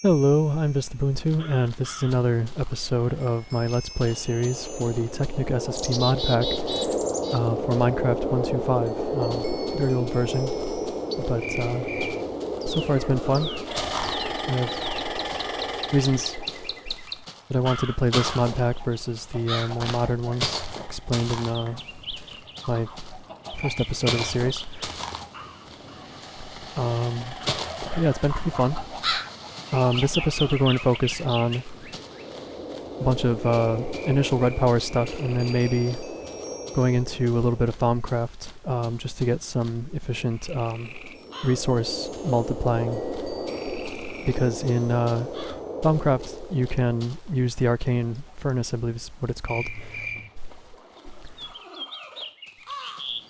Hello, I'm Ubuntu, and this is another episode of my Let's Play series for the Technic SSP mod pack for Minecraft 1.2.5. Very old version, but so far it's been fun. I have reasons that I wanted to play this mod pack versus the more modern ones explained in my first episode of the series. Yeah, it's been pretty fun. This episode we're going to focus on a bunch of initial red power stuff, and then maybe going into a little bit of Thaumcraft, just to get some efficient resource multiplying, because in Thaumcraft you can use the arcane furnace, I believe is what it's called.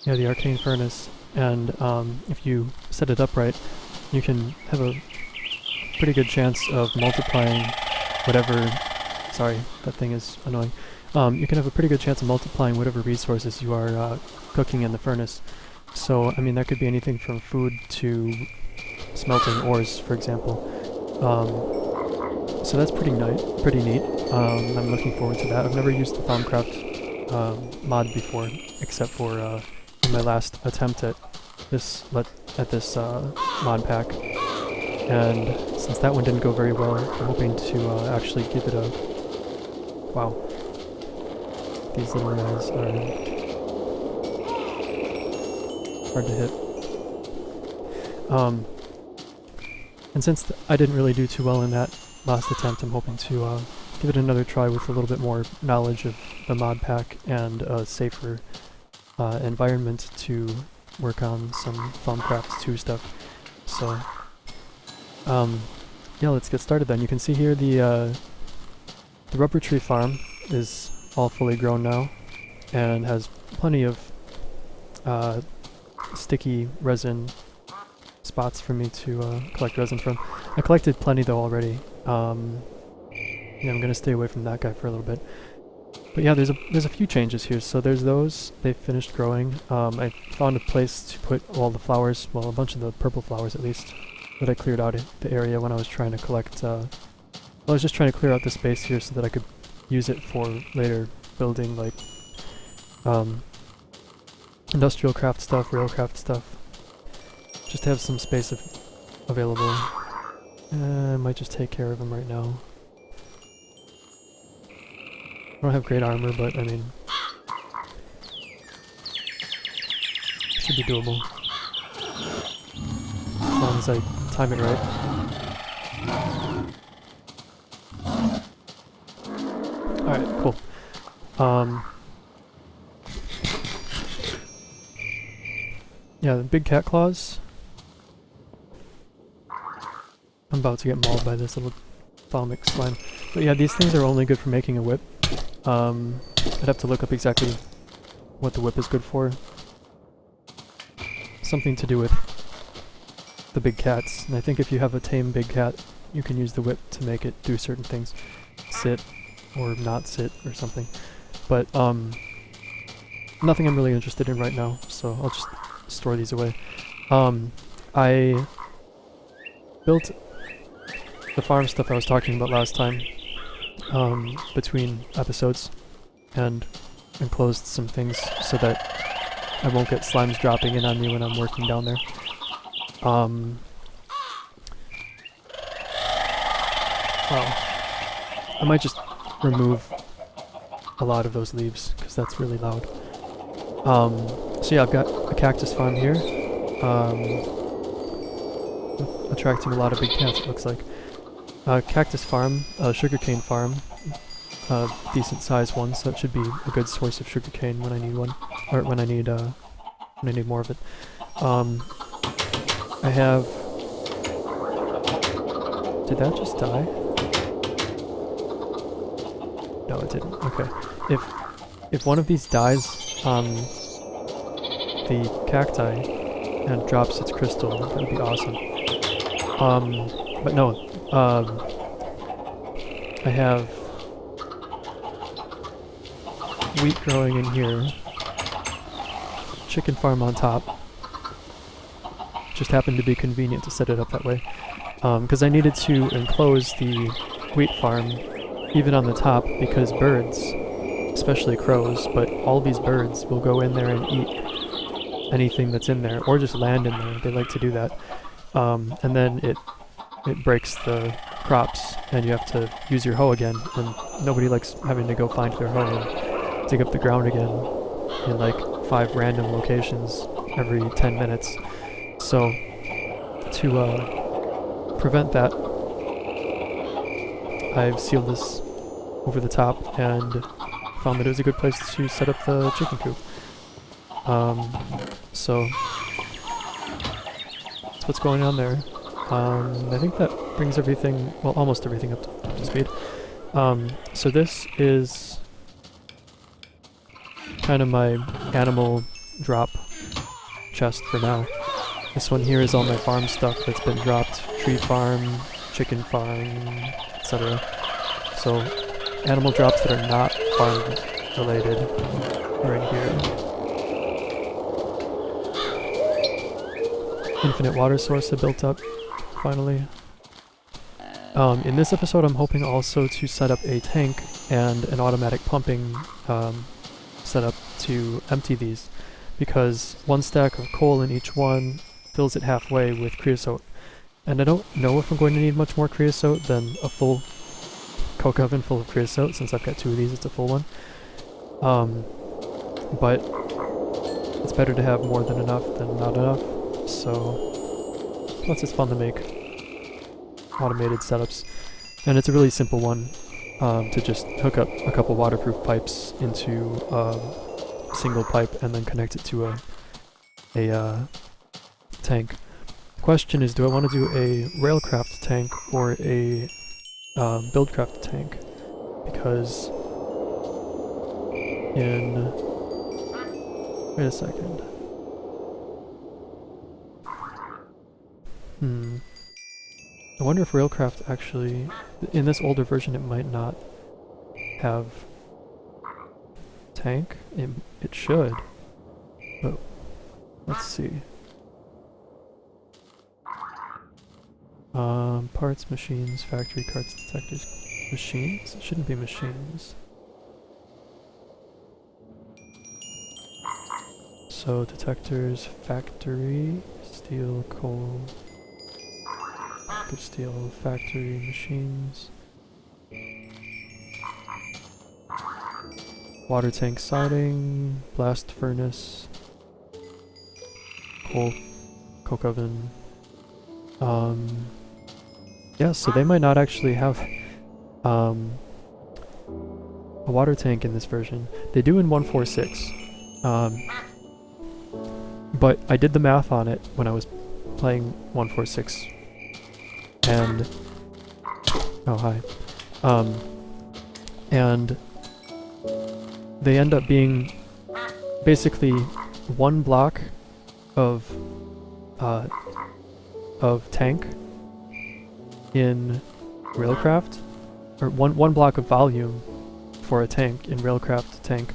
Yeah, the arcane furnace, and if you set it up right, you can have a pretty good chance of multiplying whatever... Sorry, that thing is annoying. You can have a pretty good chance of multiplying whatever resources you are cooking in the furnace. So, I mean, that could be anything from food to smelting ores, for example. So that's pretty neat. I'm looking forward to that. I've never used the Thaumcraft mod before, except for in my last attempt at this mod pack. And since that one didn't go very well, I'm hoping to actually give it a... Wow. These little guys are hard to hit. And since I didn't really do too well in that last attempt, I'm hoping to give it another try with a little bit more knowledge of the mod pack and a safer environment to work on some Thaumcraft 2 stuff. So... yeah, let's get started then. You can see here the rubber tree farm is all fully grown now and has plenty of sticky resin spots for me to collect resin from. I collected plenty though already. Yeah, I'm gonna stay away from that guy for a little bit. But yeah, there's a few changes here. So there's those. They've finished growing. I found a place to put all the flowers, well, a bunch of the purple flowers at least, that I cleared out the area when I was trying to collect, well, I was just trying to clear out the space here so that I could use it for later building, like, industrial craft stuff, railcraft stuff, just to have some space available. I might just take care of them right now. I don't have great armor, but, I mean, should be doable. As long as I time it right. Alright, cool. Yeah, the big cat claws. I'm about to get mauled by this little thalmic slime. But yeah, these things are only good for making a whip. I'd have to look up exactly what the whip is good for. Something to do with the big cats, and I think if you have a tame big cat, you can use the whip to make it do certain things. Sit, or not sit, or something. But, nothing I'm really interested in right now, so I'll just store these away. I built the farm stuff I was talking about last time, between episodes, and enclosed some things so that I won't get slimes dropping in on me when I'm working down there. Wow. I might just remove a lot of those leaves, because that's really loud. So yeah, I've got a cactus farm here. Attracting a lot of big cats, it looks like. Cactus Farm, Sugarcane Farm, decent sized one, so it should be a good source of sugarcane when I need one, or when I need more of it. I have... Did that just die? No, it didn't. Okay. If one of these dies on the cacti and drops its crystal, that would be awesome. But no, I have wheat growing in here, chicken farm on top. Just happened to be convenient to set it up that way. because I needed to enclose the wheat farm even on the top because birds, especially crows, but all these birds will go in there and eat anything that's in there, or just land in there. They like to do that. And then it breaks the crops, and you have to use your hoe again, and nobody likes having to go find their hoe and dig up the ground again in like 5 random locations every 10 minutes. So to prevent that, I've sealed this over the top and found that it was a good place to set up the chicken coop. So that's what's going on there. I think that brings everything, well, almost everything up to speed. So this is kind of my animal drop chest for now. This one here is all my farm stuff that's been dropped. Tree farm, chicken farm, etc. So animal drops that are not farm related are in here. Infinite water source I built up, finally. In this episode I'm hoping also to set up a tank and an automatic pumping setup to empty these, because 1 stack of coal in each one fills it halfway with creosote. And I don't know if I'm going to need much more creosote than a full coke oven full of creosote. Since I've got 2 of these, it's a full one. But it's better to have more than enough than not enough. So plus it's fun to make automated setups, and it's a really simple one to just hook up a couple waterproof pipes into a single pipe and then connect it to a tank. The question is, do I want to do a railcraft tank or a buildcraft tank? Because wait a second. I wonder if Railcraft actually, in this older version it might not have tank. It should, but let's see. Parts, machines, factory, carts, detectors, machines? It shouldn't be machines. So detectors, factory, steel, coal, good steel, factory, machines, water tank siding, blast furnace, coal, coke oven. Yeah, so they might not actually have a water tank in this version. They do in 1.4.6. But I did the math on it when I was playing 1.4.6. And oh hi. And they end up being basically 1 block of tank in Railcraft, or one block of volume for a tank in Railcraft tank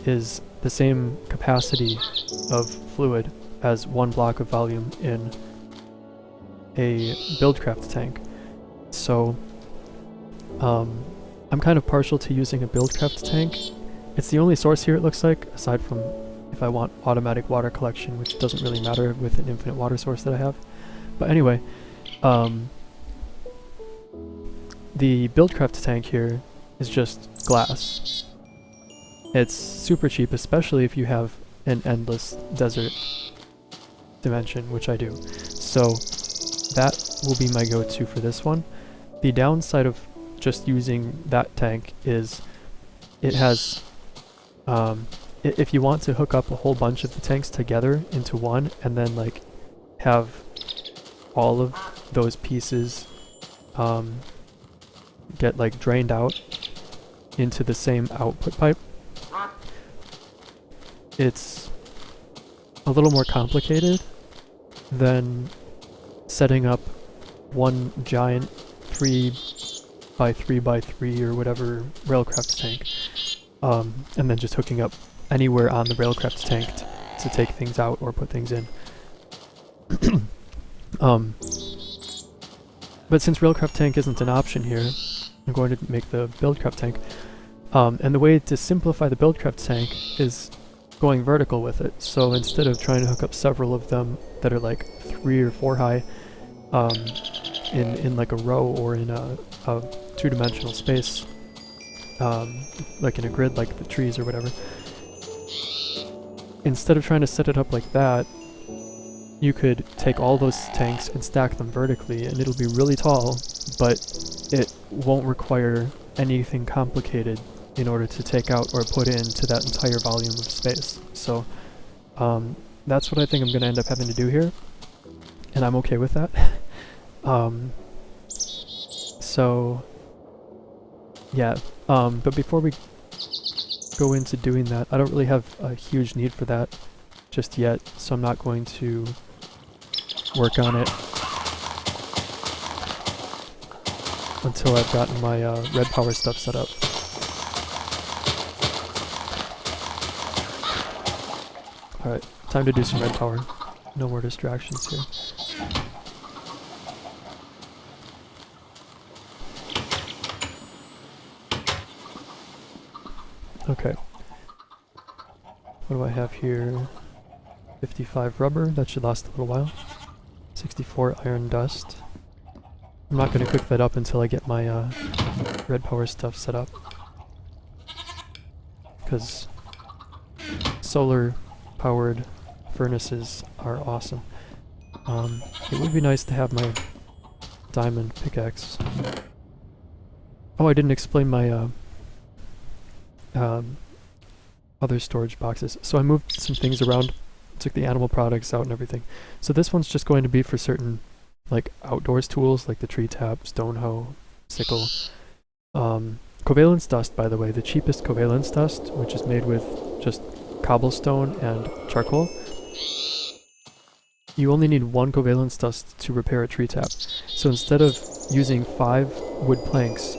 is the same capacity of fluid as 1 block of volume in a Buildcraft tank. So I'm kind of partial to using a Buildcraft tank. It's the only source here, it looks like, aside from if I want automatic water collection, which doesn't really matter with an infinite water source that I have. But anyway, the Buildcraft tank here is just glass. It's super cheap, especially if you have an endless desert dimension, which I do. So that will be my go-to for this one. The downside of just using that tank is it has, if you want to hook up a whole bunch of the tanks together into one and then like have all of those pieces get like drained out into the same output pipe, it's a little more complicated than setting up one giant 3x3x3 or whatever Railcraft tank, and then just hooking up anywhere on the Railcraft tank to take things out or put things in. But since Railcraft Tank isn't an option here, I'm going to make the Buildcraft Tank. And the way to simplify the Buildcraft Tank is going vertical with it. So instead of trying to hook up several of them that are like 3 or 4 high in like a row or in a two-dimensional space, like in a grid like the trees or whatever, instead of trying to set it up like that, you could take all those tanks and stack them vertically and it'll be really tall, but it won't require anything complicated in order to take out or put into that entire volume of space. So that's what I think I'm going to end up having to do here, and I'm okay with that. So yeah, but before we go into doing that, I don't really have a huge need for that just yet, so I'm not going to work on it until I've gotten my red power stuff set up. Alright, time to do some red power. No more distractions here. Okay. What do I have here? 55 rubber, that should last a little while. 64 iron dust. I'm not going to cook that up until I get my red power stuff set up, because solar powered furnaces are awesome. It would be nice to have my diamond pickaxe. Oh, I didn't explain my other storage boxes. So I moved some things around, took the animal products out and everything. So this one's just going to be for certain like outdoors tools like the tree tap, stone hoe, sickle. Covalence dust, by the way, the cheapest covalence dust, which is made with just cobblestone and charcoal. You only need 1 covalence dust to repair a tree tap. So instead of using 5 wood planks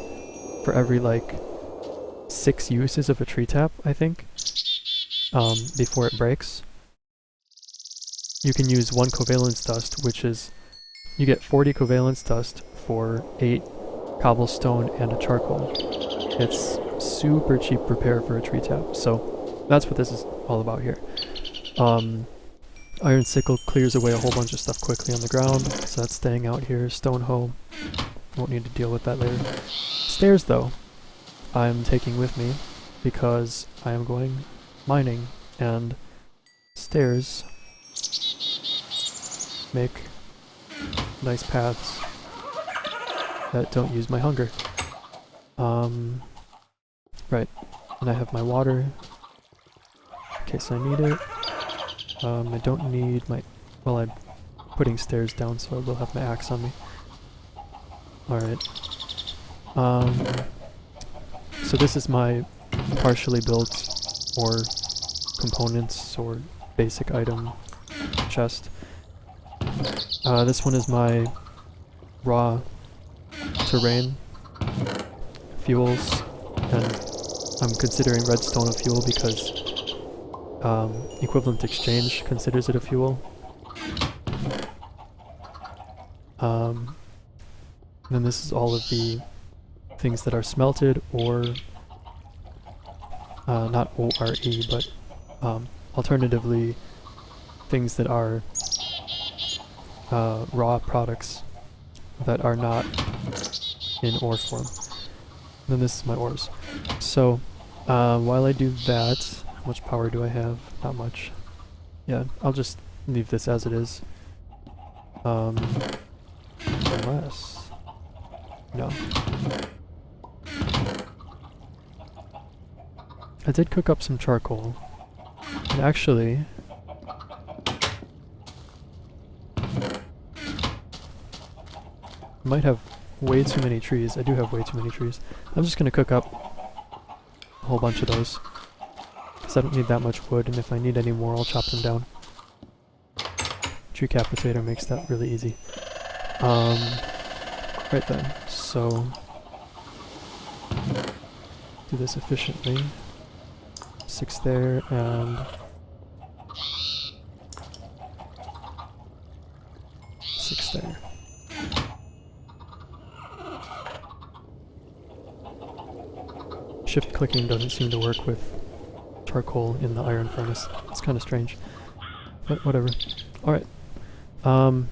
for every like 6 uses of a tree tap, I think, before it breaks, you can use 1 covalence dust, which is, you get 40 covalence dust for 8 cobblestone and a charcoal. It's super cheap repair for a tree tap, so that's what this is all about here. Iron sickle clears away a whole bunch of stuff quickly on the ground, so that's staying out here. Stone hoe, won't need to deal with that later. Stairs, though, I'm taking with me because I am going mining, and stairs make nice paths that don't use my hunger. Right, and I have my water in case I need it. I don't need my, well, I'm putting stairs down, so I will have my axe on me. Alright. So this is my partially built or components or basic item chest. This one is my raw terrain fuels, and I'm considering redstone a fuel because Equivalent Exchange considers it a fuel. And then this is all of the things that are smelted or not ORE, but alternatively things that are raw products that are not in ore form. And then this is my ores. So while I do that, how much power do I have? Not much. Yeah, I'll just leave this as it is. Unless... no. I did cook up some charcoal. And actually... I might have way too many trees. I do have way too many trees. I'm just gonna cook up a whole bunch of those, because I don't need that much wood, and if I need any more, I'll chop them down. Tree capitator makes that really easy. Right then, so do this efficiently. 6 there, and 6 there. shift clicking doesn't seem to work with charcoal in the iron furnace. It's kind of strange, but whatever. Alright. Armor.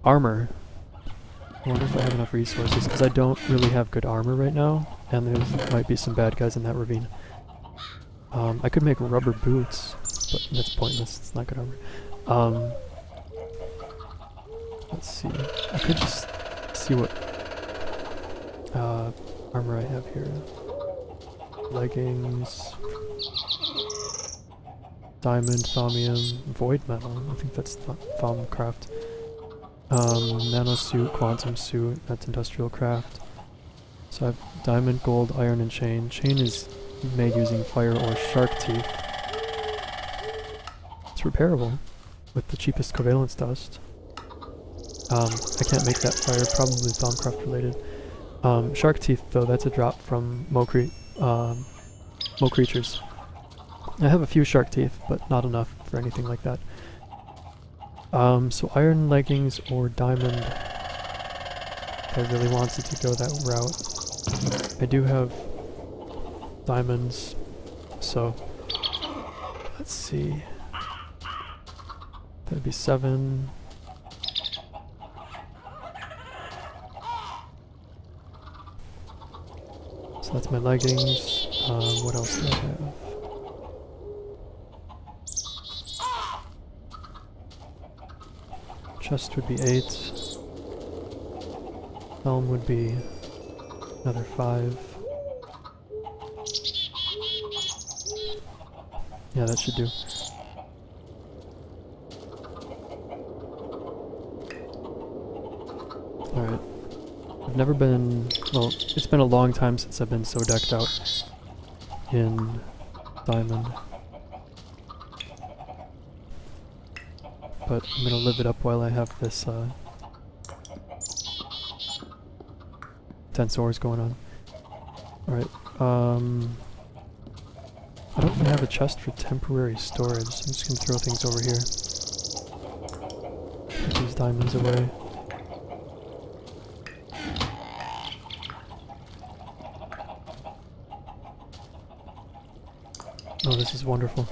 I wonder if I have enough resources, because I don't really have good armor right now, and there might be some bad guys in that ravine. I could make rubber boots, but that's pointless. It's not good armor. Let's see. I could just see what armor I have here. Leggings, diamond, thaumium, void metal. I think that's Thaumcraft. Nano suit, quantum suit. That's industrial craft. So I have diamond, gold, iron, and chain. Chain is made using fire or shark teeth. It's repairable with the cheapest covalence dust. I can't make that fire, probably Thaumcraft related. Shark teeth, though, that's a drop from Mo creatures. I have a few shark teeth, but not enough for anything like that. So iron leggings or diamond, if I really wanted to go that route. I do have diamonds, so let's see. That'd be 7. So that's my leggings. What else do I have? Chest would be 8. Helm would be another 5. Yeah, that should do. Alright. I've never been... well, it's been a long time since I've been so decked out in diamond. But I'm gonna live it up while I have this dense ores going on. Alright, I don't really have a chest for temporary storage, so I'm just gonna throw things over here. Put these diamonds away. Oh, this is wonderful.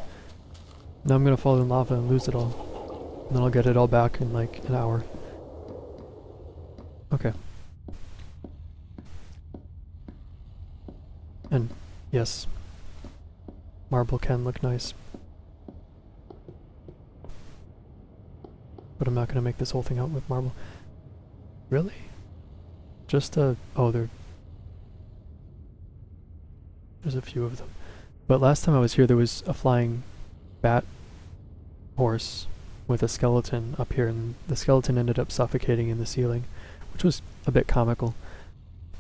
Now I'm gonna fall in lava and lose it all. And then I'll get it all back in like an hour. Okay. And yes, marble can look nice. But I'm not gonna make this whole thing out with marble. Really? Just oh, there's a few of them. But last time I was here there was a flying bat horse with a skeleton up here, and the skeleton ended up suffocating in the ceiling, which was a bit comical.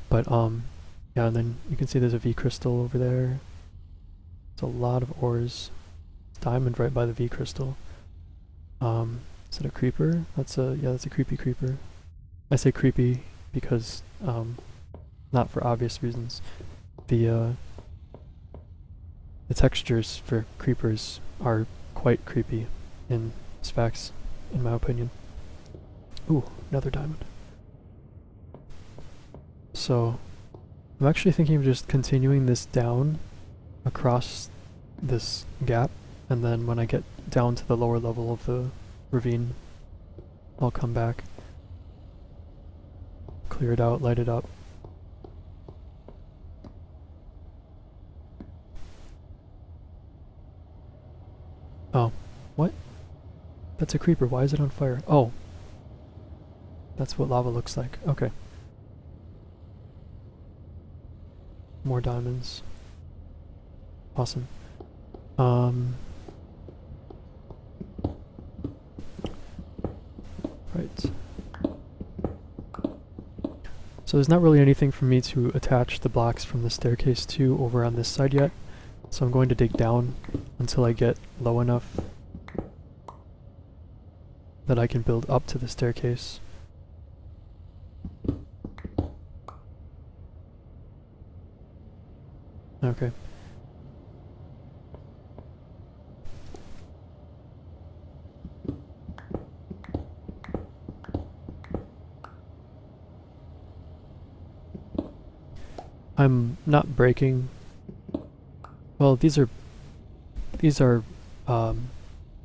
But yeah, and then you can see there's a V crystal over there. It's a lot of ores. Diamond right by the V crystal. Is it a creeper? That's a creepy creeper. I say creepy because not for obvious reasons. The textures for creepers are quite creepy in specs, in my opinion. Ooh, another diamond. So, I'm actually thinking of just continuing this down across this gap, and then when I get down to the lower level of the ravine, I'll come back, clear it out, light it up. Oh, what? That's a creeper. Why is it on fire? Oh. That's what lava looks like. Okay. More diamonds. Awesome. Right. So there's not really anything for me to attach the blocks from the staircase to over on this side yet. So I'm going to dig down until I get low enough that I can build up to the staircase. Okay. I'm not breaking Well, these are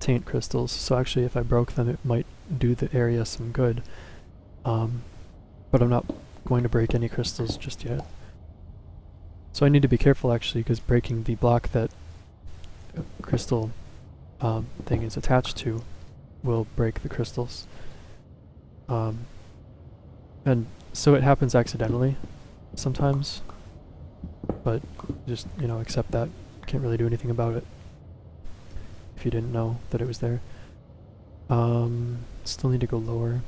taint crystals, so actually if I broke them it might do the area some good. But I'm not going to break any crystals just yet. So I need to be careful actually, because breaking the block that crystal thing is attached to will break the crystals. And so it happens accidentally sometimes, but just, you know, accept that. Can't really do anything about it if you didn't know that it was there. Still need to go lower.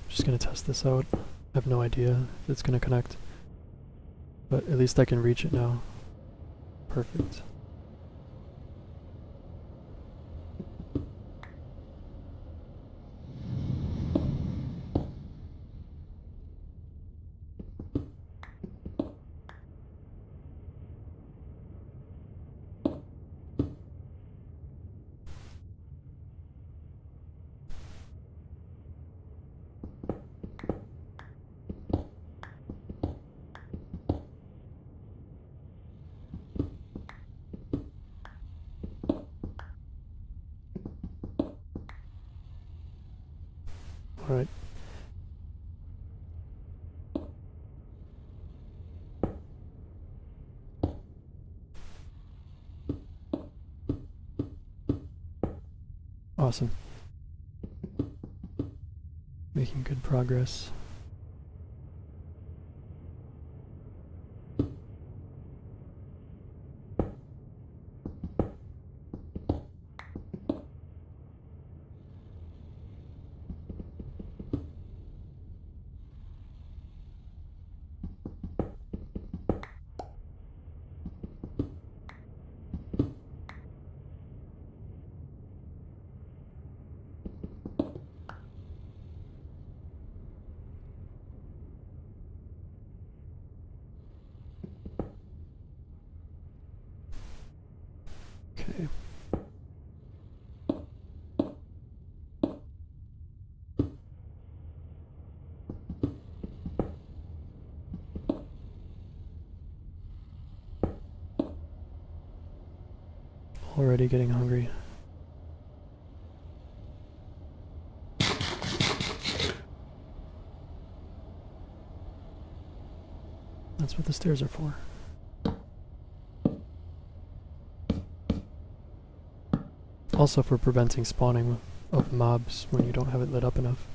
Just gonna test this out. I have no idea if it's gonna connect, but at least I can reach it now. Perfect. Alright. Awesome. Making good progress. Okay. Already getting hungry. That's what the stairs are for. Also for preventing spawning of mobs when you don't have it lit up enough.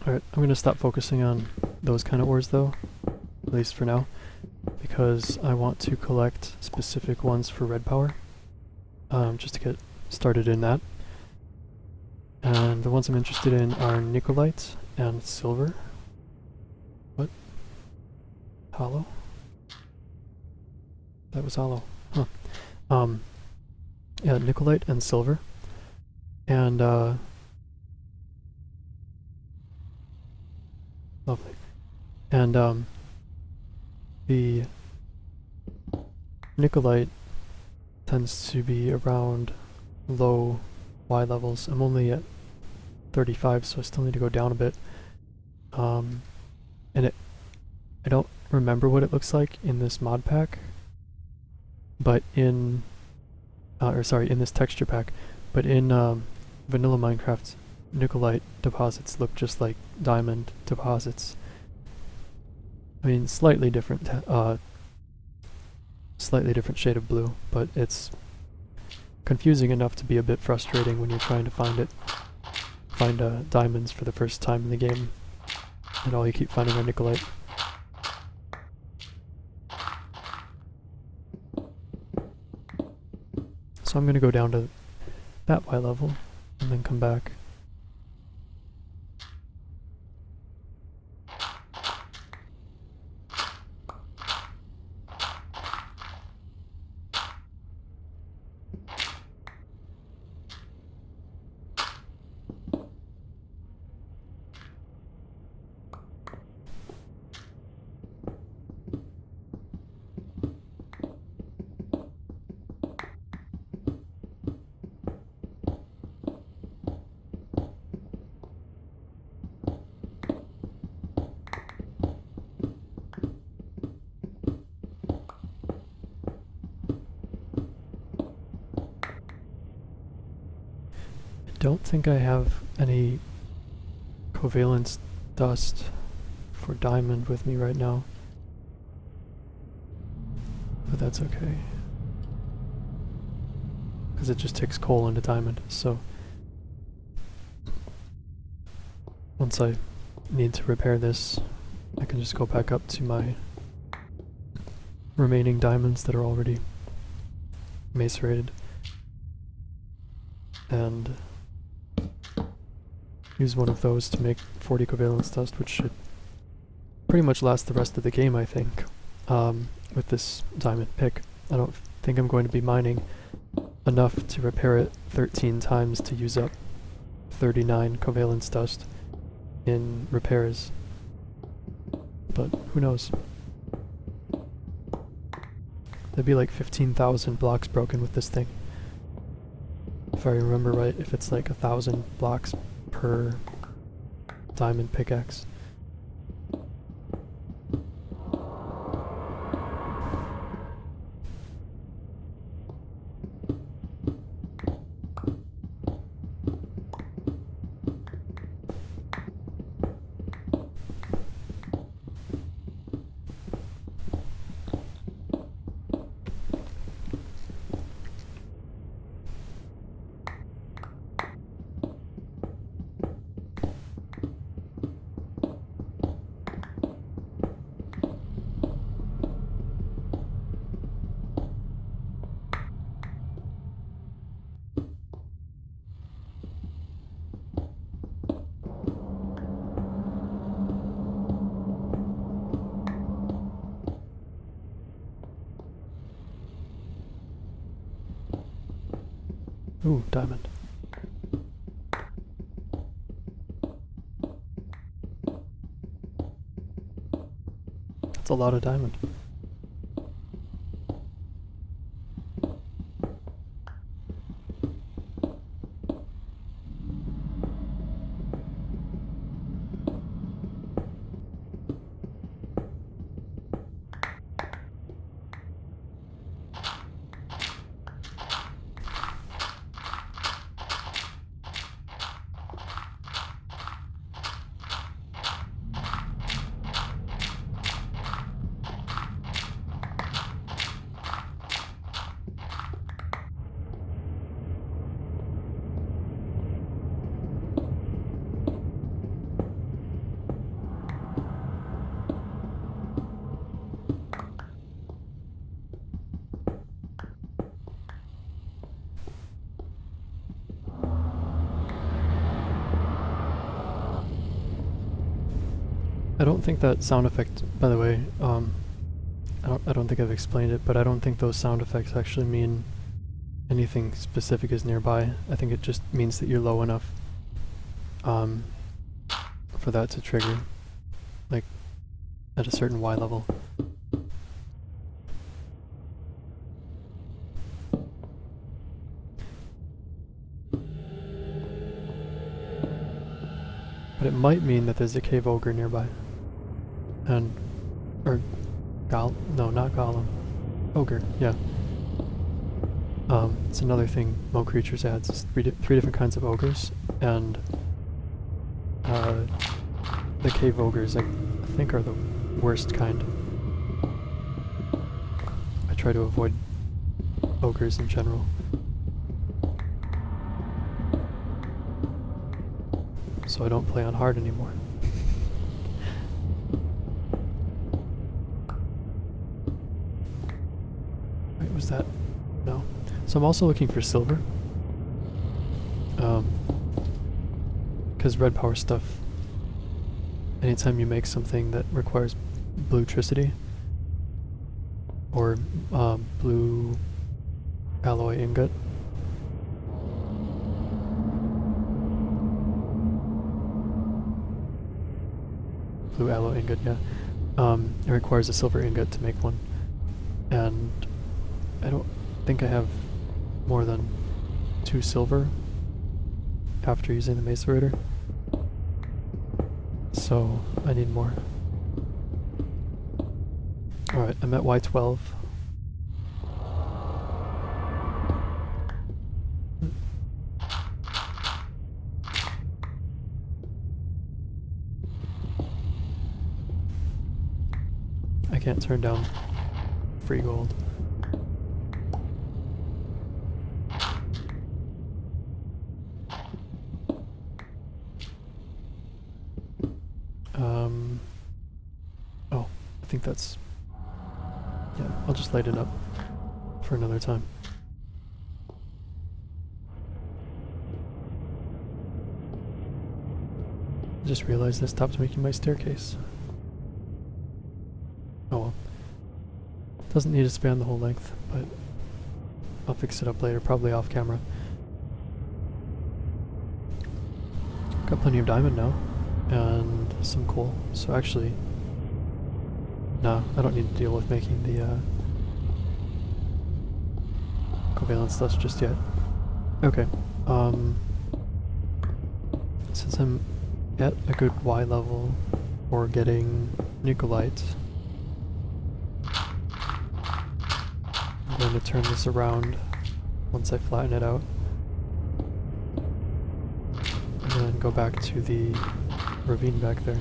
Alright, I'm going to stop focusing on those kind of ores though, at least for now, because I want to collect specific ones for red power, just to get started in that. And the ones I'm interested in are Nikolite and silver. What? Hollow? That was hollow. Huh. Yeah, Nikolite and silver. And, lovely. And, the Nikolite tends to be around low Y levels. I'm only at 35, so I still need to go down a bit. And I don't remember what it looks like in this mod pack, but in this texture pack, but in vanilla Minecraft, Nikolite deposits look just like diamond deposits. I mean, slightly different shade of blue, but it's confusing enough to be a bit frustrating when you're trying to find diamonds for the first time in the game, and all you keep finding are Nikolite. So I'm going to go down to that Y level and then come back. I don't think I have any covalence dust for diamond with me right now, but that's okay, because it just takes coal into diamond. So once I need to repair this, I can just go back up to my remaining diamonds that are already macerated and use one of those to make 40 covalence dust, which should pretty much last the rest of the game, I think, with this diamond pick. I don't think I'm going to be mining enough to repair it 13 times to use up 39 covalence dust in repairs, but who knows. There'd be like 15,000 blocks broken with this thing, if I remember right, if it's like 1,000 blocks per diamond pickaxe. Ooh, diamond. That's a lot of diamond. I don't think that sound effect, by the way, I don't think I've explained it, but I don't think those sound effects actually mean anything specific is nearby. I think it just means that you're low enough for that to trigger, like at a certain Y level. But it might mean that there's a cave ogre nearby. And... or... no, not golem. Ogre, yeah. It's another thing Mo Creatures adds, is three different kinds of ogres, and the cave ogres I think are the worst kind. I try to avoid ogres in general. So I don't play on hard anymore. Wait, was that? No. So I'm also looking for silver. Because red power stuff, anytime you make something that requires bluetricity, or blue alloy ingot, yeah. It requires a silver ingot to make one. And I don't think I have more than 2 silver after using the macerator. So I need more. Alright, I'm at Y12. I can't turn down free gold. Oh, I think that's... yeah, I'll just light it up for another time. I just realized I stopped making my staircase. Oh well. Doesn't need to span the whole length, but I'll fix it up later, probably off camera. Got plenty of diamond now, and some coal, so actually, no, I don't need to deal with making the covalence dust just yet. Okay, since I'm at a good Y level for getting Nikolite, I'm going to turn this around once I flatten it out, and then go back to the ravine back there.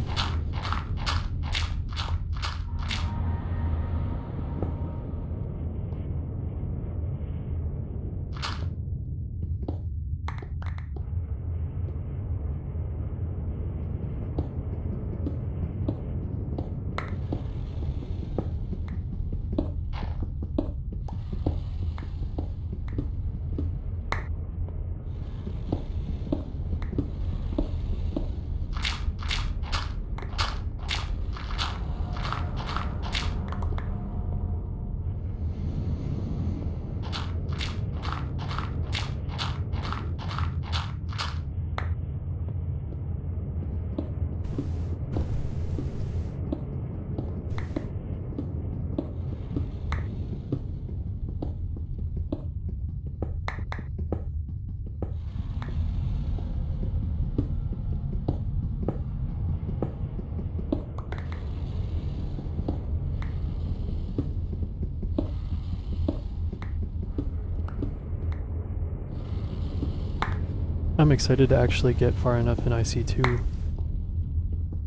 I'm excited to actually get far enough in IC2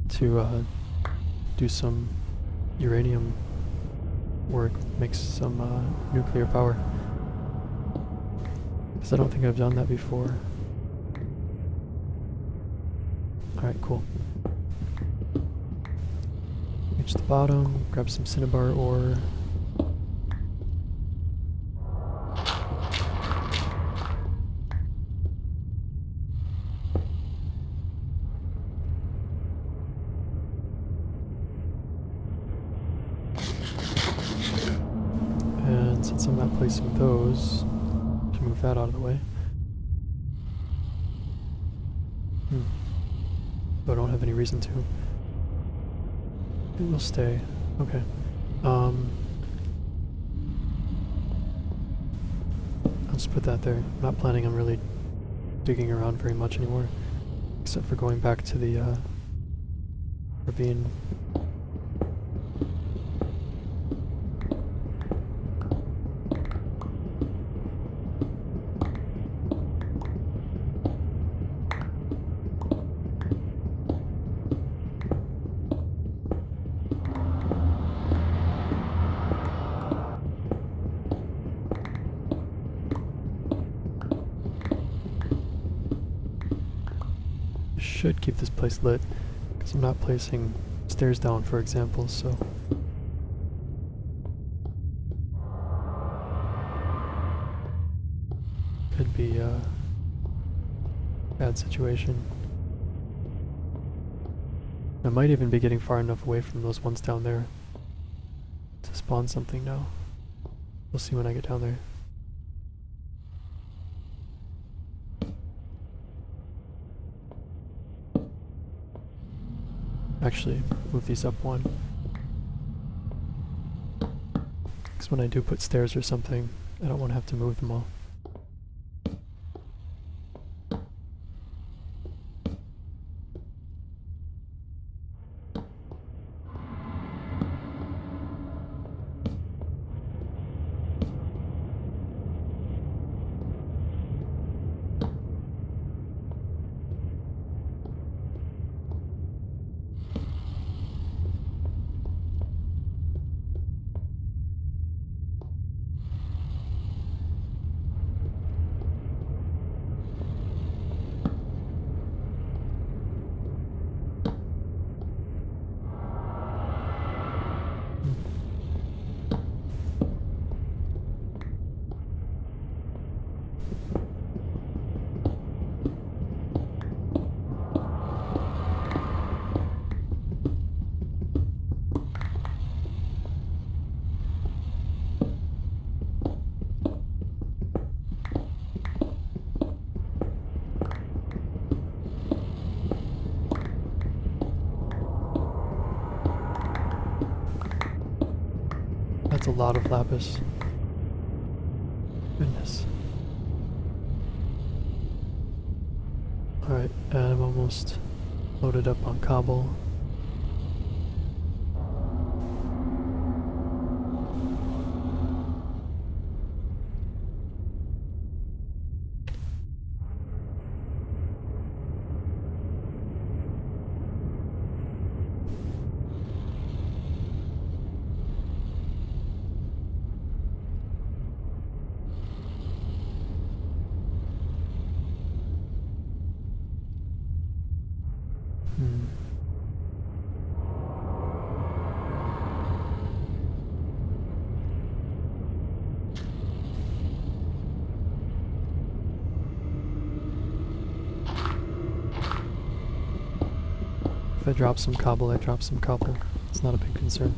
to do some uranium work, make some nuclear power. Because I don't think I've done that before. Alright, cool. Reach the bottom, grab some cinnabar ore. And since I'm not placing those, to move that out of the way. But I don't have any reason to. It will stay. Okay. I'll just put that there. I'm not planning on really digging around very much anymore, except for going back to the ravine. Should keep this place lit, because I'm not placing stairs down, for example, so... Could be a bad situation. I might even be getting far enough away from those ones down there to spawn something now. We'll see when I get down there. Actually, move these up one. Because when I do put stairs or something, I don't want to have to move them all. That's a lot of lapis. Goodness. Alright, and I'm almost loaded up on cobble. If I drop some cobble, I drop some cobble. It's not a big concern.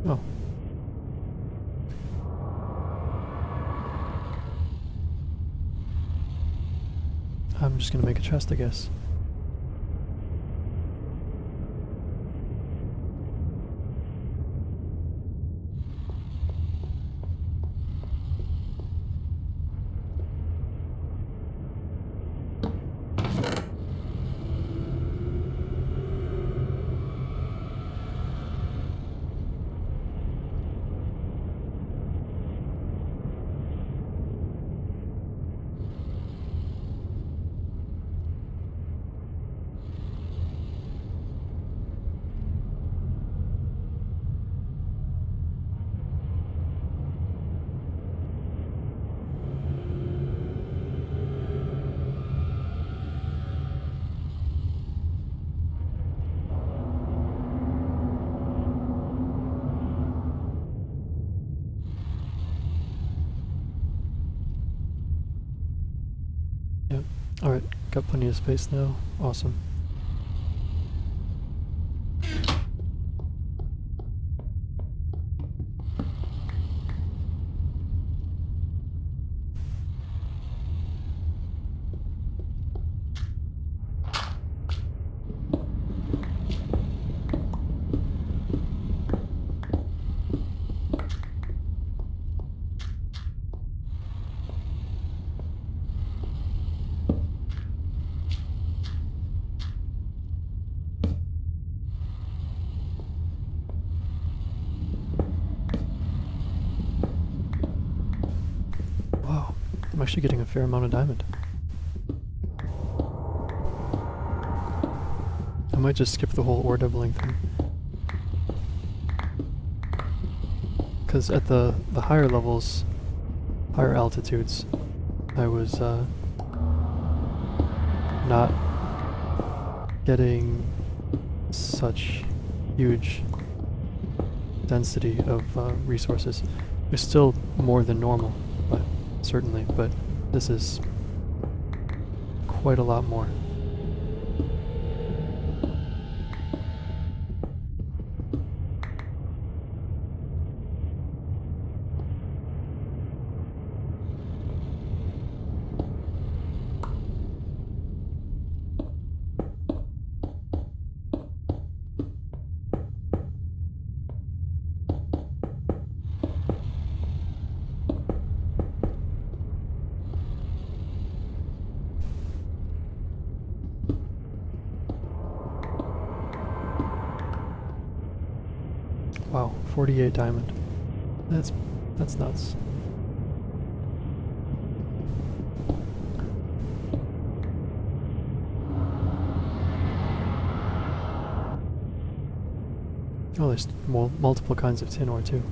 Oh. I'm just gonna make a chest, I guess. Yep. Alright, got plenty of space now. Awesome. I'm actually getting a fair amount of diamond. I might just skip the whole ore doubling thing. Because at the higher levels, higher altitudes, I was not getting such huge density of resources. It's still more than normal, but certainly, but this is quite a lot more. Wow, 48 diamond. That's nuts. Oh, there's multiple kinds of tin ore too.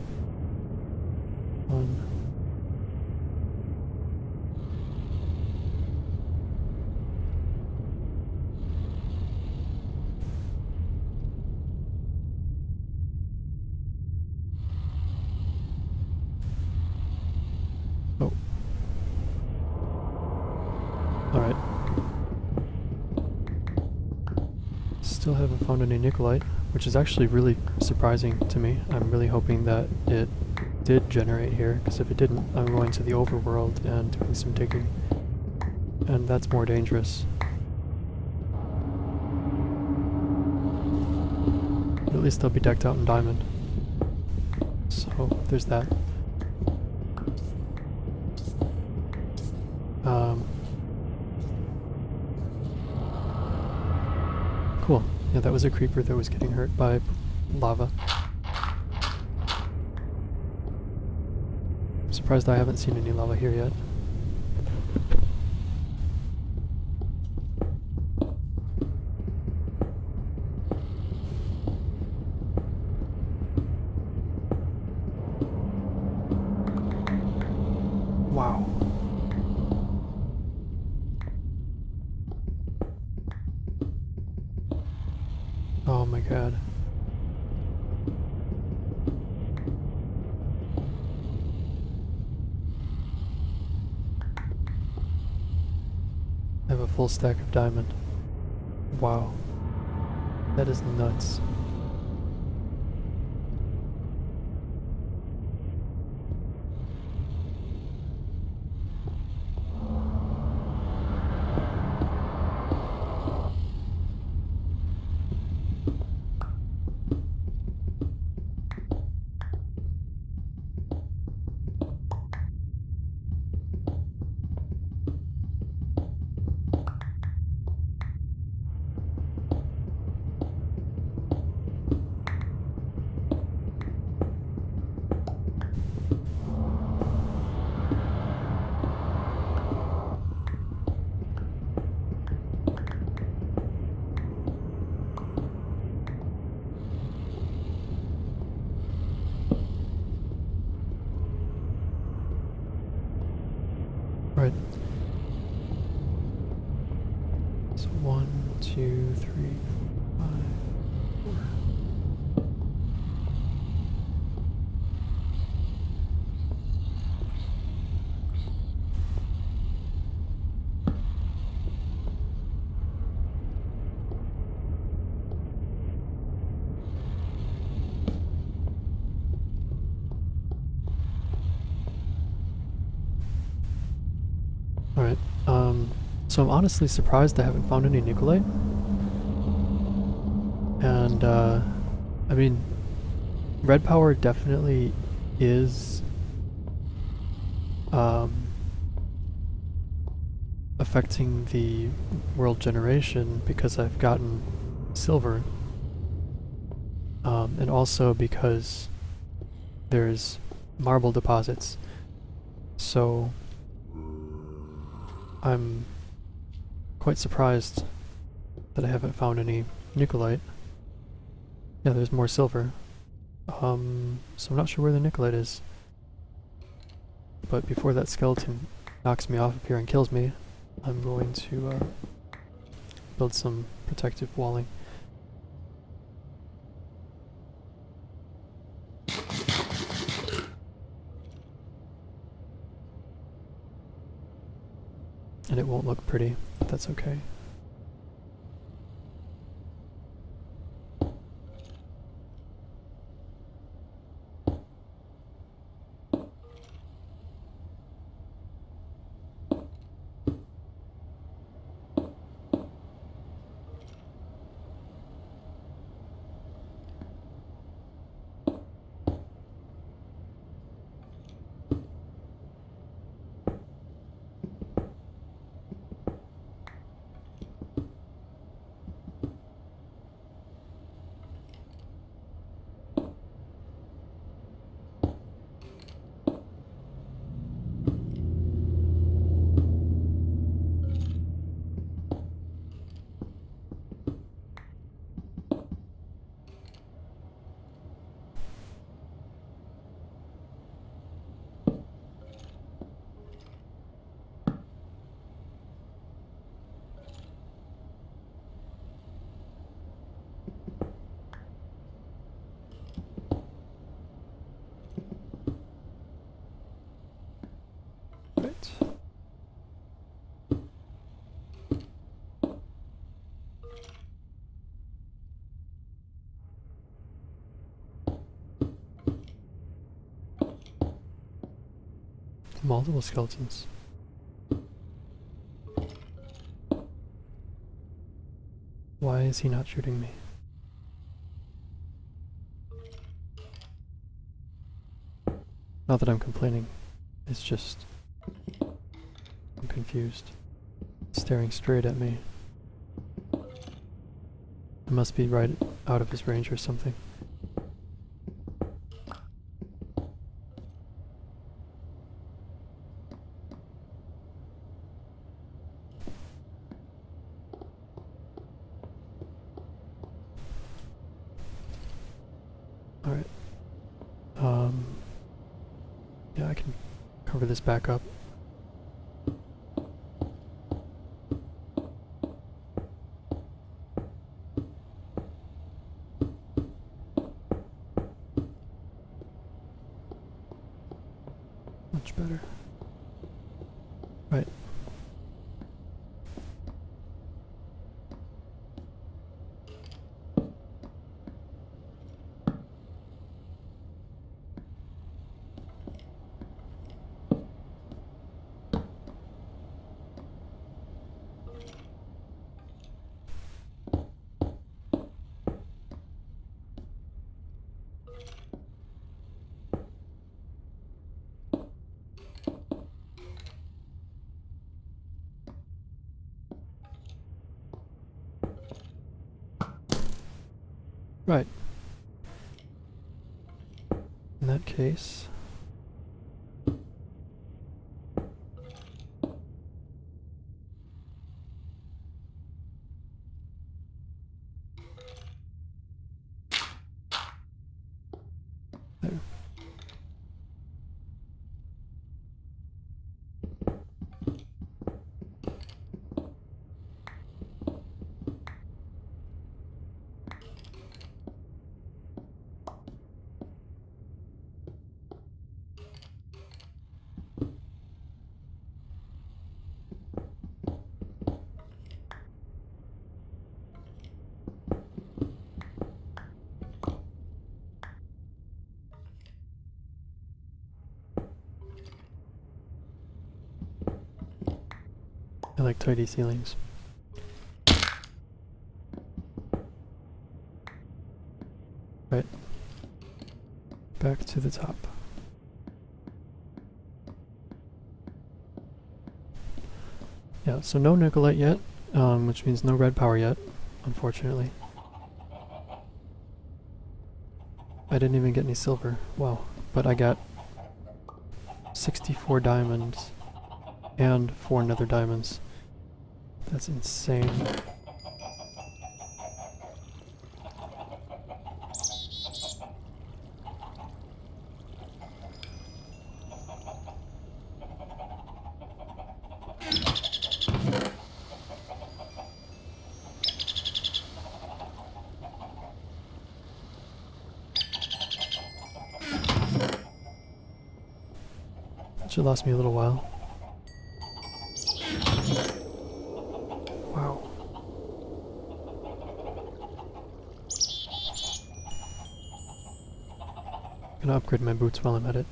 Oh. Alright. Still haven't found any Nikolite, which is actually really surprising to me. I'm really hoping that it did generate here, because if it didn't, I'm going to the overworld and doing some digging. And that's more dangerous. But at least I'll be decked out in diamond. So, there's that. Cool. Yeah, that was a creeper that was getting hurt by lava. I'm surprised I haven't seen any lava here yet. Wow. Oh my god. I have a full stack of diamond. Wow. That is nuts. Right. So 1, 2, 3, 5, 4. Alright, so I'm honestly surprised I haven't found any Nikolite. And, I mean, red power definitely is, affecting the world generation because I've gotten silver. And also because there's marble deposits. So I'm quite surprised that I haven't found any Nikolite. Yeah, there's more silver. So I'm not sure where the Nikolite is. But before that skeleton knocks me off up here and kills me, I'm going to build some protective walling. And it won't look pretty, but that's okay. Right. Multiple skeletons. Why is he not shooting me? Not that I'm complaining, it's just I'm confused. Staring straight at me. I must be right out of his range or something. Alright. Yeah, I can cover this back up. Much better. Right. Right. In that case... There. I like tidy ceilings. Right. Back to the top. Yeah, so no Nikolite yet, which means no red power yet, unfortunately. I didn't even get any silver. Wow. But I got 64 diamonds and 4 nether diamonds. That's insane. That should last me a little while. Wow. I'm gonna upgrade my boots while I'm at it.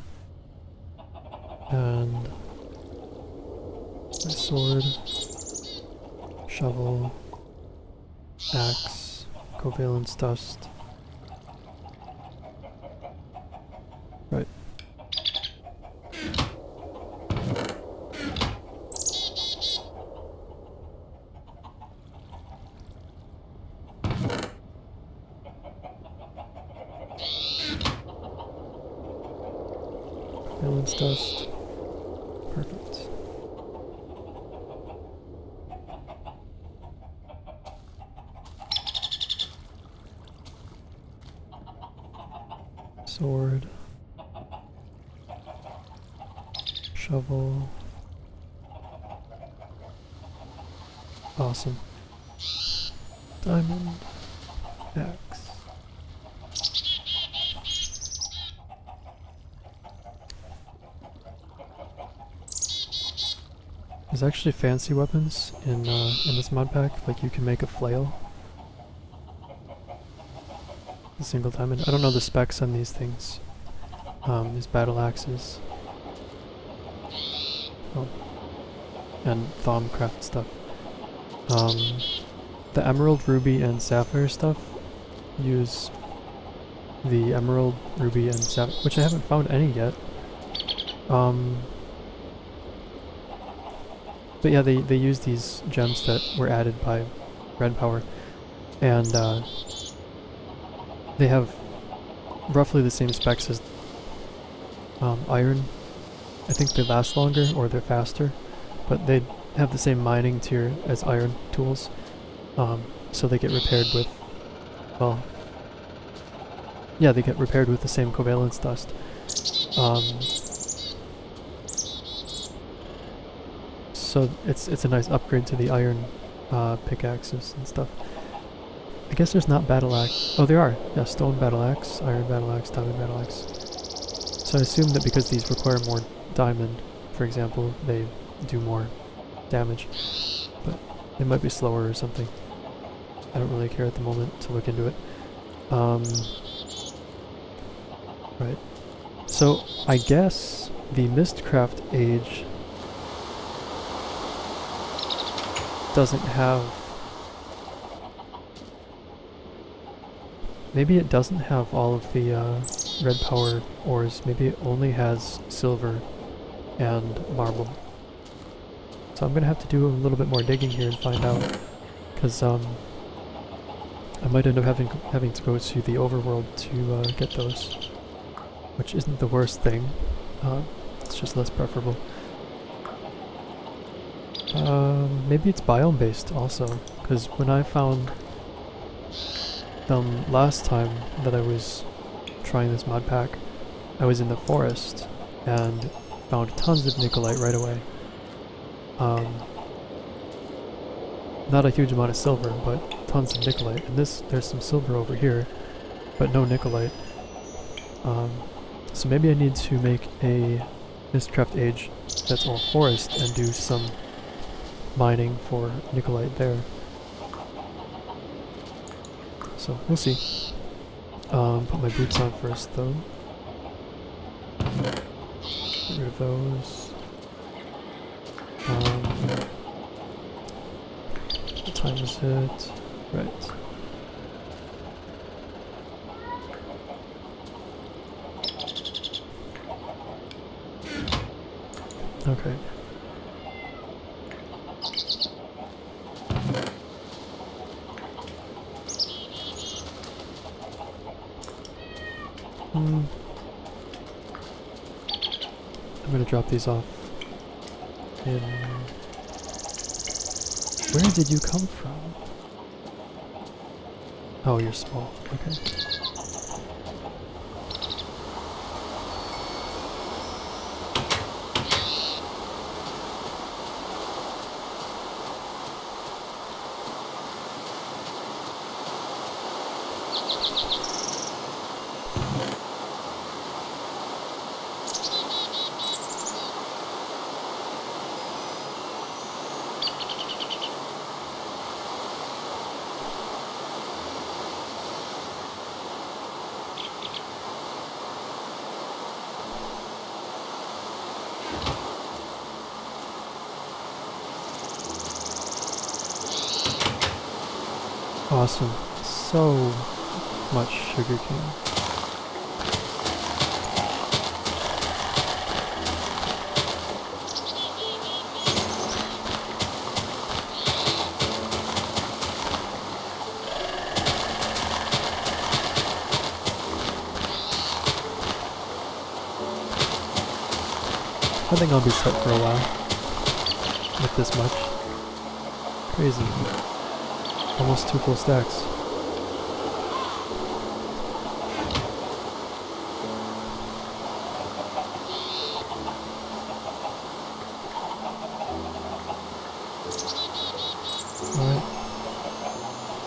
And my sword, shovel, axe, covalence dust. Right. Covalence dust. Perfect. Sword. Shovel. Awesome. Diamond. Axe. There's actually fancy weapons in this mod pack. Like you can make a flail. A single diamond. I don't know the specs on these things. These battle axes. Oh. And Thaumcraft stuff. The emerald, ruby, and sapphire stuff use the emerald, ruby, and sapphire, which I haven't found any yet. But yeah, they use these gems that were added by Red Power, and they have roughly the same specs as iron. I think they last longer, or they're faster, but they have the same mining tier as iron tools, so they get repaired with, well, yeah, they get repaired with the same covalence dust. So it's a nice upgrade to the iron pickaxes and stuff. I guess there's not battle axe. Oh, there are. Yeah, stone battle axe, iron battle axe, diamond battle axe. So I assume that because these require more diamond, for example, they do more damage. But it might be slower or something. I don't really care at the moment to look into it. Right. So I guess the Mystcraft age doesn't have... Maybe it doesn't have all of the red power ores. Maybe it only has silver and marble. So I'm gonna have to do a little bit more digging here and find out, because I might end up having to go to the overworld to get those, which isn't the worst thing. It's just less preferable. Maybe it's biome based also, because when I found them last time that I was trying this mod pack, I was in the forest and found tons of Nikolite right away. Not a huge amount of silver, but tons of Nikolite. And there's some silver over here, but no Nikolite. So maybe I need to make a Mystcraft age that's all forest and do some mining for Nikolite there. So we'll see. Put my boots on first though. Get rid of those. What time is it? Right. Okay. I'm gonna drop these off in... Where did you come from? Oh, you're small. Okay. Awesome. So much sugarcane. I think I'll be set for a while with this much. Crazy. Almost 2 full stacks. Alright.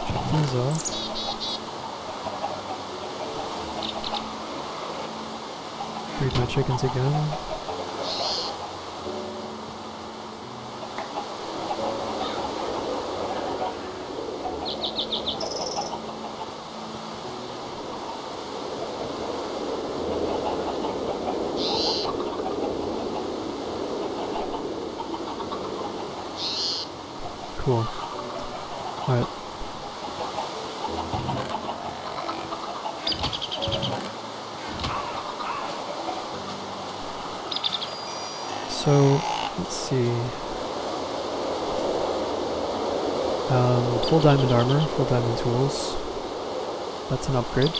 Check these off. Breed my chickens again. Cool. Alright. So, let's see. Full diamond armor, full diamond tools. That's an upgrade.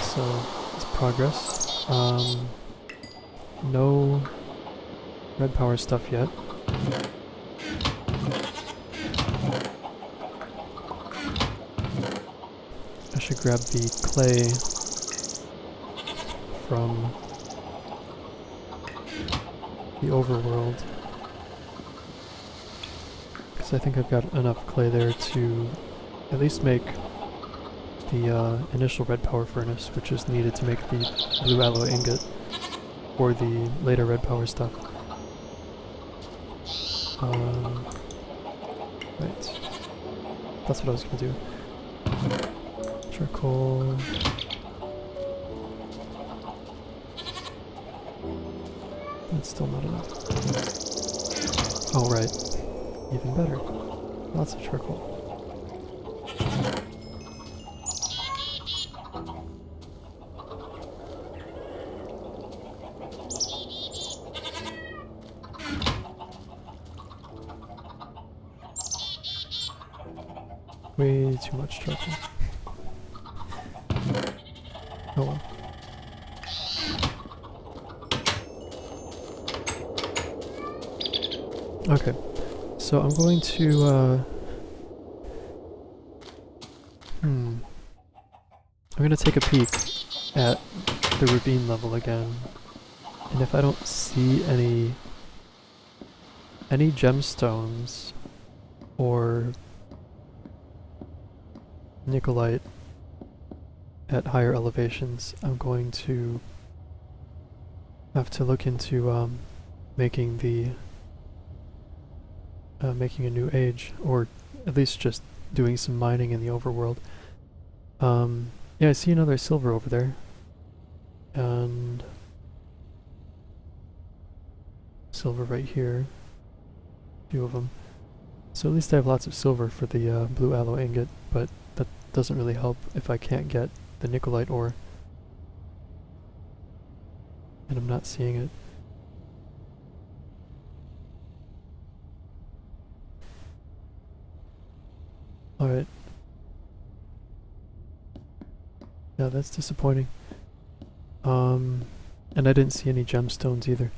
So, it's progress. No red power stuff yet. I should grab the clay from the overworld, because I think I've got enough clay there to at least make the initial red power furnace, which is needed to make the blue alloy ingot for the later red power stuff. Right. That's what I was gonna do. Charcoal. That's still not enough. Oh, right. Even better. Lots of charcoal. Way too much charcoal. Oh well. Okay, so I'm going to, I'm going to take a peek at the ravine level again, and if I don't see any gemstones or Nikolite at higher elevations, I'm going to have to look into making a new age, or at least just doing some mining in the overworld. Yeah, I see another silver over there, and silver right here, a few of them. So at least I have lots of silver for the blue alloy ingot, but that doesn't really help if I can't get the Nikolite ore, and I'm not seeing it. Alright. Yeah, that's disappointing. And I didn't see any gemstones either.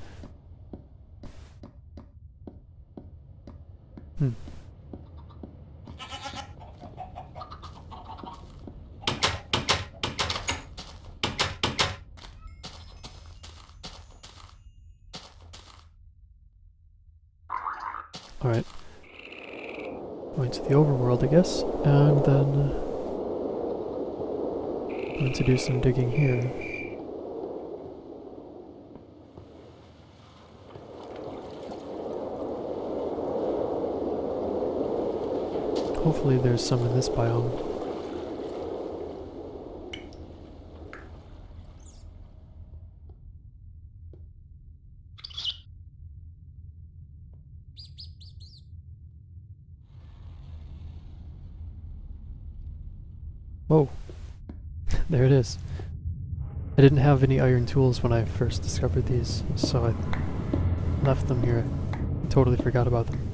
Hmm. Alright. Going to the overworld, I guess, and then going to do some digging here. Hopefully there's some in this biome. Whoa. There it is. I didn't have any iron tools when I first discovered these, so I left them here. I totally forgot about them.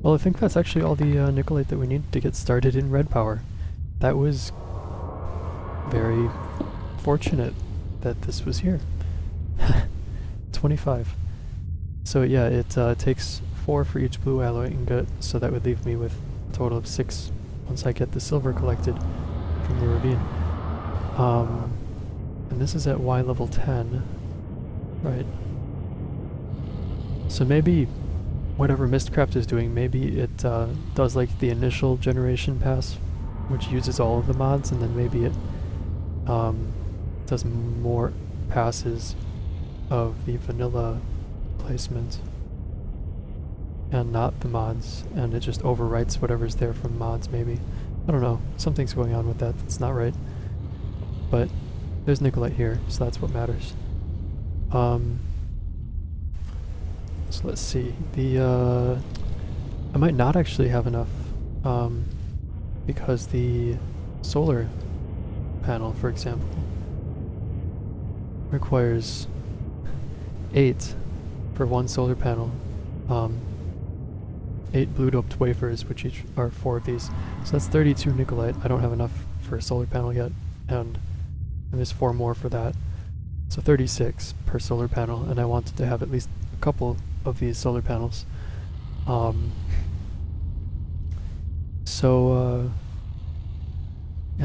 Well, I think that's actually all the Nikolite that we need to get started in Red Power. That was very fortunate that this was here. 25. So yeah, it takes 4 for each blue alloy ingot, so that would leave me with a total of 6 once I get the silver collected from the ravine. And this is at Y level 10, right? So maybe whatever Mystcraft is doing, maybe it does like the initial generation pass, which uses all of the mods, and then maybe it does more passes of the vanilla placement and not the mods, and it just overwrites whatever's there from mods, maybe. I don't know, something's going on with that that's not right. But there's Nikolite here, so that's what matters. So let's see, I might not actually have enough, because the solar panel, for example, requires 8 for one solar panel, 8 blue doped wafers, which each are 4 of these. So that's 32 Nikolite. I don't have enough for a solar panel yet, and there's 4 more for that. So 36 per solar panel, and I wanted to have at least a couple of these solar panels. Yeah,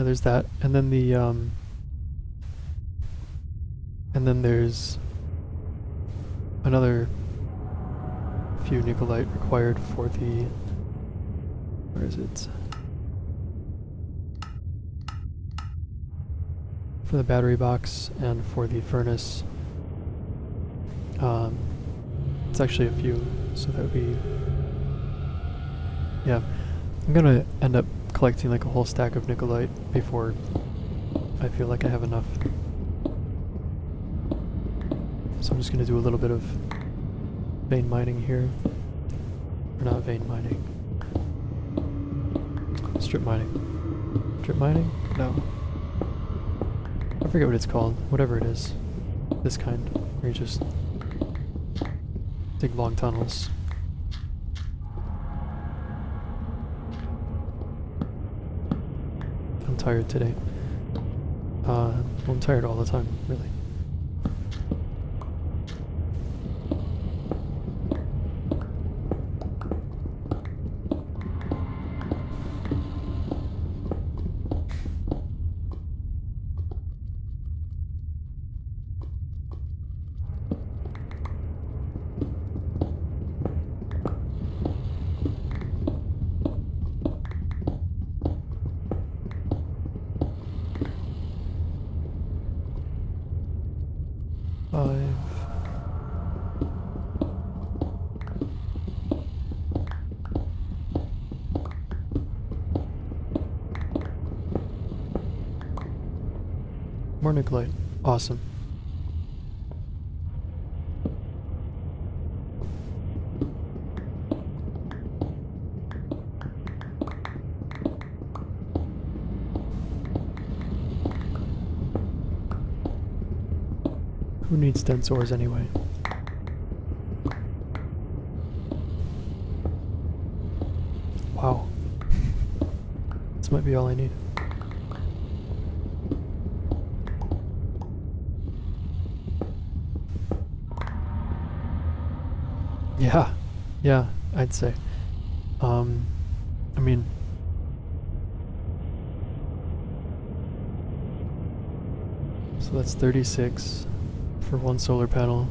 there's that, and then the and then there's another few Nikolite required for the, where is it? For the battery box and for the furnace. It's actually a few, so that would be, yeah. I'm gonna end up collecting like a whole stack of Nikolite before I feel like I have enough. So I'm just gonna do a little bit of vein mining here. Or not vein mining. Strip mining. Strip mining? No. I forget what it's called. Whatever it is. This kind. Where you just dig long tunnels. I'm tired today. Well, I'm tired all the time, really. More Nikolite. Awesome. Who needs dense ores anyway? Wow. This might be all I need. Yeah, I'd say. I mean, so that's 36 for one solar panel.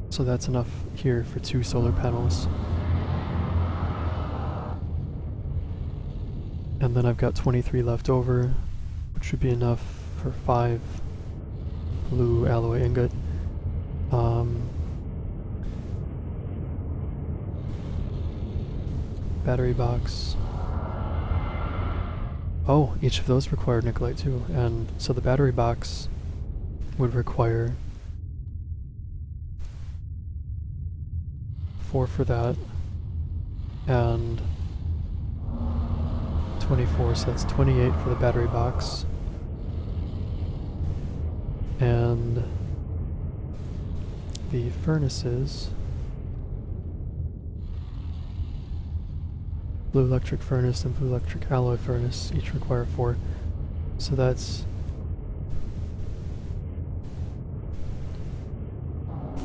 So that's enough here for 2 solar panels. And then I've got 23 left over, which should be enough for 5 blue alloy ingot. Battery box. Oh, each of those required Nikolite too, and so the battery box would require 4 for that, and 24, so that's 28 for the battery box. And the furnaces, blue electric furnace and blue electric alloy furnace, each require 4. So that's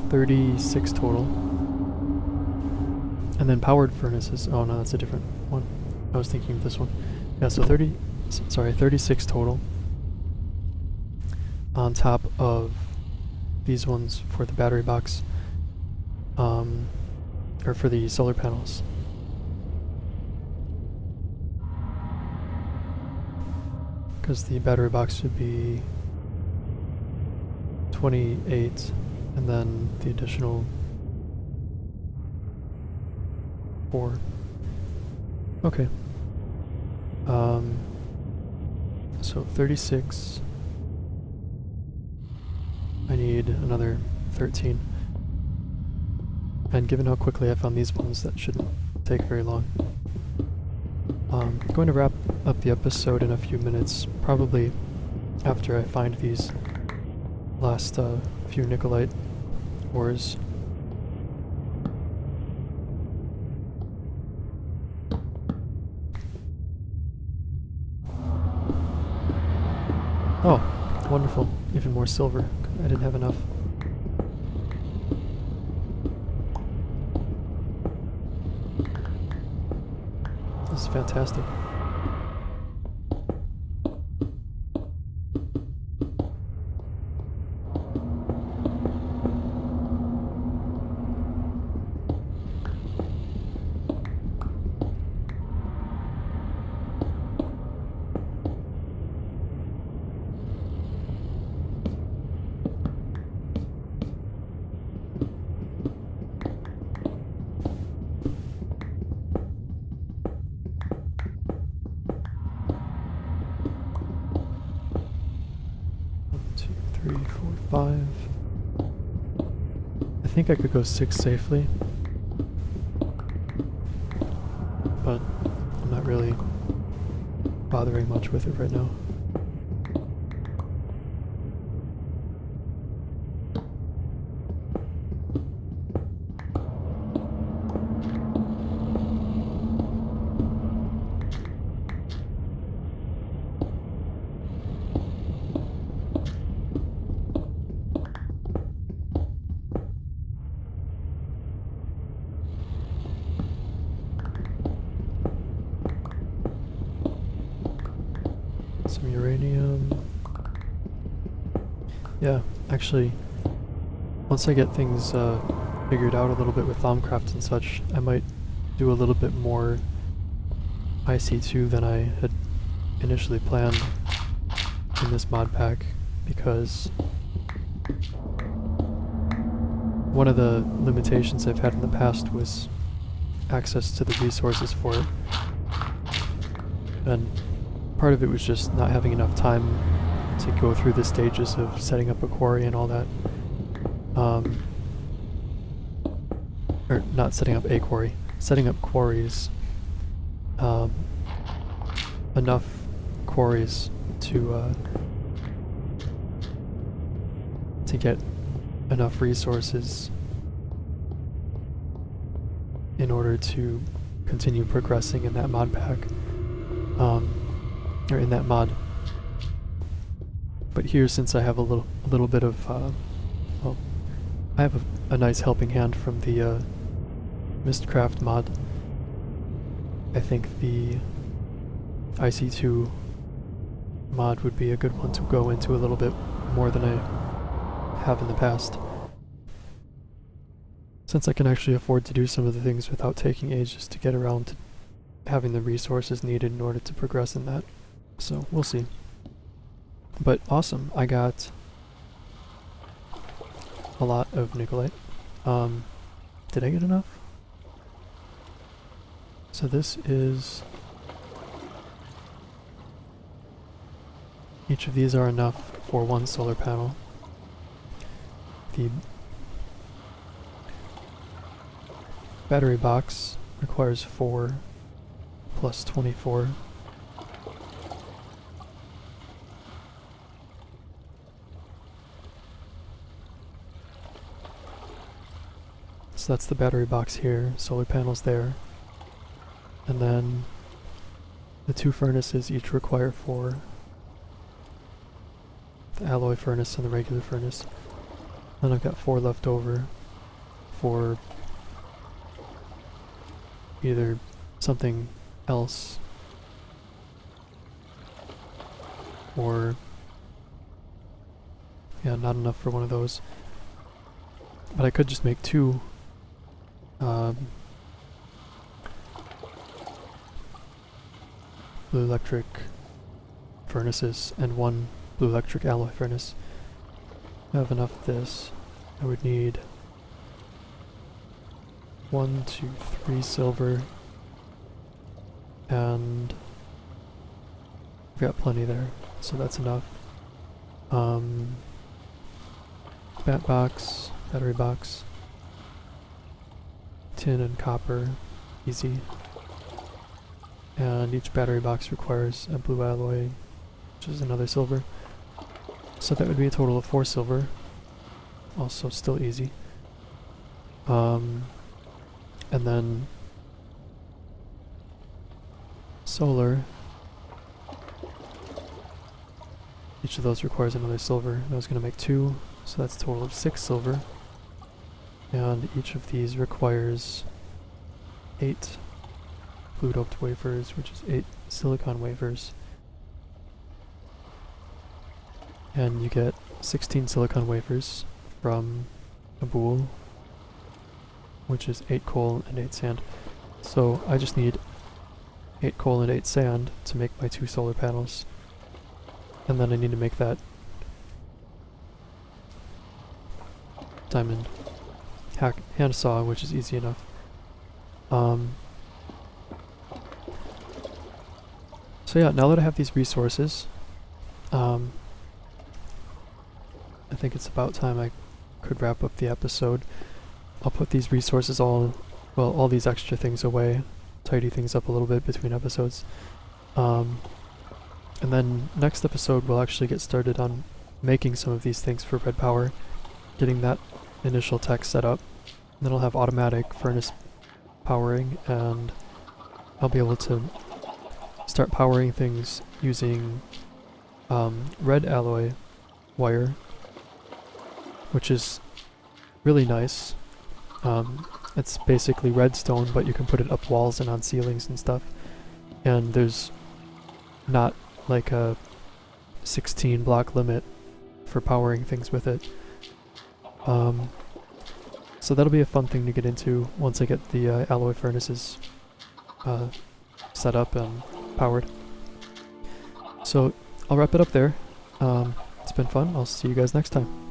36 total. And then powered furnaces, oh no, that's a different one. I was thinking of this one. Yeah, so 36 total on top of these ones for the battery box, or for the solar panels. Because the battery box would be 28, and then the additional 4. Okay. So 36. I need another 13. And given how quickly I found these ones, that shouldn't take very long. I'm going to wrap up the episode in a few minutes, probably after I find these last few Nikolite ores. Oh, wonderful. Even more silver. I didn't have enough. This is fantastic. I think I could go 6 safely, but I'm not really bothering much with it right now. Some uranium. Yeah, actually, once I get things figured out a little bit with Thaumcraft and such, I might do a little bit more IC2 than I had initially planned in this mod pack, because one of the limitations I've had in the past was access to the resources for it. And part of it was just not having enough time to go through the stages of setting up a quarry and all that. Or not setting up a quarry, setting up quarries. Enough quarries to get enough resources in order to continue progressing in that mod pack. Or in that mod. But here, since I have a little bit of well, I have a nice helping hand from the Mystcraft mod. I think the IC2 mod would be a good one to go into a little bit more than I have in the past, since I can actually afford to do some of the things without taking ages to get around to having the resources needed in order to progress in that. So we'll see. But awesome, I got a lot of Nikolite. Did I get enough? So this is... each of these are enough for one solar panel. The battery box requires 4 plus 24. So that's the battery box here, solar panels there. And then the 2 furnaces each require 4. The alloy furnace and the regular furnace. Then I've got 4 left over for either something else or yeah, not enough for one of those. But I could just make 2 blue electric furnaces and 1 blue electric alloy furnace. I have enough of this. I would need 1, 2, 3 silver, and I've got plenty there, so that's enough. Bat box, battery box, tin and copper, easy. And each battery box requires a blue alloy, which is another silver. So that would be a total of 4 silver, also still easy. And then solar, each of those requires another silver. I was going to make 2, so that's a total of 6 silver. And each of these requires 8 blue doped wafers, which is 8 silicon wafers. And you get 16 silicon wafers from a boule, which is 8 coal and 8 sand. So I just need 8 coal and 8 sand to make my 2 solar panels. And then I need to make that diamond hand saw, which is easy enough. So yeah, now that I have these resources, I think it's about time I could wrap up the episode. I'll put these resources all these extra things away, tidy things up a little bit between episodes. And then next episode we'll actually get started on making some of these things for red power, getting that initial tech set up. And then I'll have automatic furnace powering, and I'll be able to start powering things using red alloy wire, which is really nice. It's basically redstone, but you can put it up walls and on ceilings and stuff. And there's not like a 16 block limit for powering things with it. So that'll be a fun thing to get into once I get the alloy furnaces set up and powered. So I'll wrap it up there. It's been fun. I'll see you guys next time.